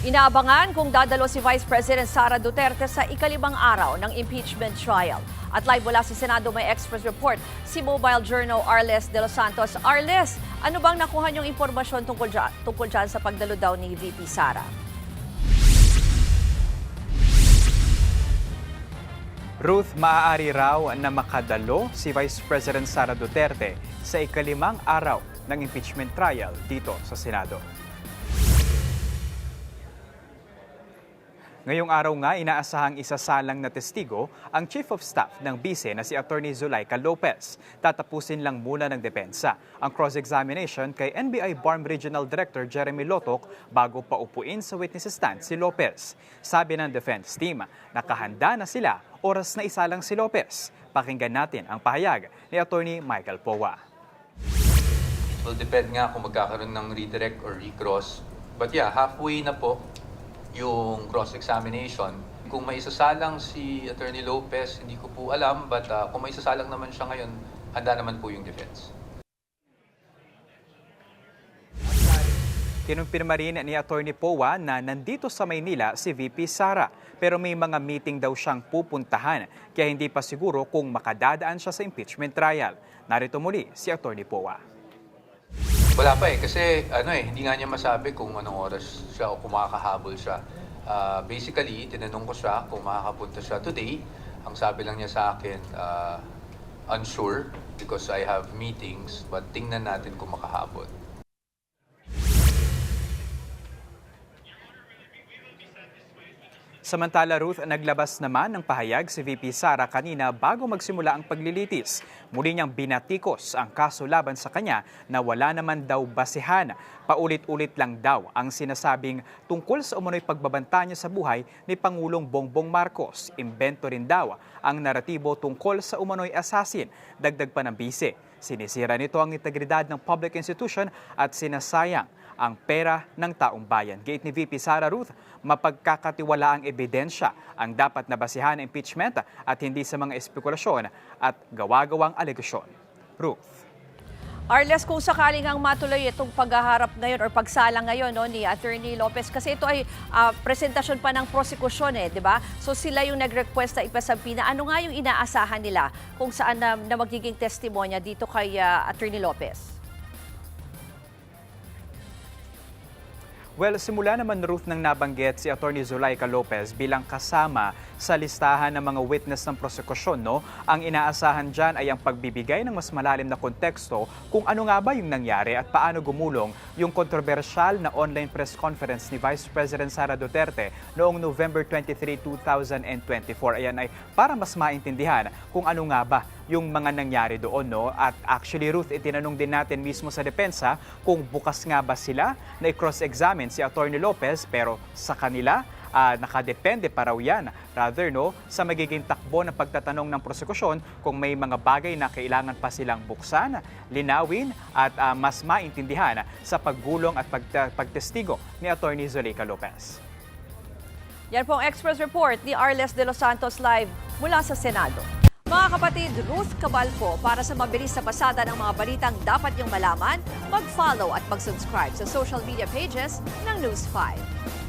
Inaabangan kung dadalo si Vice President Sara Duterte sa ikalimang araw ng impeachment trial. At live mula sa Senado may Express Report si Mobile Journal Arles de los Santos. Arles, ano bang nakuha niyong impormasyon tungkol dyan sa pagdalo daw ni VP Sara? Ruth, maaari raw na makadalo si Vice President Sara Duterte sa ikalimang araw ng impeachment trial dito sa Senado. Ngayong araw nga, inaasahang isasalang na testigo ang Chief of Staff ng BICE na si Atty. Zulaika Lopez. Tatapusin lang muna ng depensa ang cross-examination kay NBI BARM Regional Director Jeremy Lotok bago paupuin sa witness stand si Lopez. Sabi ng defense team, nakahanda na sila, oras na isalang si Lopez. Pakinggan natin ang pahayag ni Atty. Michael Powa. It will depend nga kung magkakaroon ng redirect or recross. But yeah, halfway na po yung cross-examination. Kung may isasalang si Atty. Lopez, hindi ko po alam, but kung may isasalang naman siya ngayon, handa naman po yung defense. Kinumpirma rin ni Atty. Powa na nandito sa Maynila si VP Sara, pero may mga meeting daw siyang pupuntahan, kaya hindi pa siguro kung makadadaan siya sa impeachment trial. Narito muli si Atty. Powa. Wala pa kasi hindi nga niya masabi kung anong oras siya o kung makakahabol siya. Basically, tinanong ko siya kung makakapunta siya today. Ang sabi lang niya sa akin, unsure because I have meetings, but tingnan natin kung makahabol. Samantala, Ruth, naglabas naman ng pahayag si VP Sara kanina bago magsimula ang paglilitis. Muli niyang binatikos ang kaso laban sa kanya na wala naman daw basihan. Paulit-ulit lang daw ang sinasabing tungkol sa umano'y pagbabanta niya sa buhay ni Pangulong Bongbong Marcos. Imbento rin daw ang naratibo tungkol sa umano'y assassin. Dagdag pa ng bise, sinisira nito ang integridad ng public institution at sinasayang ang pera ng taong bayan. Gate ni VP Sara, Ruth, mapagkakatiwalaang ebidensya ang dapat na basihan ng impeachment at hindi sa mga espekulasyon at gawa-gawang alegasyon. Ruth. Arles, kung sakaling ang matuloy itong paghaharap ngayon or pagsalang ngayon ni Atty. Lopez, kasi ito ay presentasyon pa ng prosekusyon di ba? So sila yung nag-request na ipasampina. Ano nga yung inaasahan nila kung saan na magiging testimonya dito kay Atty. Lopez? Well, simula naman, Ruth, nang nabanggit si Atty. Zulaika Lopez bilang kasama sa listahan ng mga witness ng prosekusyon, ang inaasahan dyan ay ang pagbibigay ng mas malalim na konteksto kung ano nga ba yung nangyari at paano gumulong yung kontrobersyal na online press conference ni Vice President Sara Duterte noong November 23, 2024. Ayan ay para mas maintindihan kung ano nga ba yung mga nangyari doon. At actually, Ruth, itinanong din natin mismo sa depensa kung bukas nga ba sila na i-cross-examine si Atty. Lopez, pero sa kanila, nakadepende pa raw yan. Rather, sa magiging takbo ng pagtatanong ng prosekusyon kung may mga bagay na kailangan pa silang buksan, linawin at mas maintindihan sa paggulong at pagtestigo ni Atty. Zulaika Lopez. Yan po ang Express Report ni Arles de los Santos live mula sa Senado. Mga kapatid, Ruth Cabalpo, para sa mabilis na pasada ng mga balitang dapat niyong malaman, mag-follow at mag-subscribe sa social media pages ng News 5.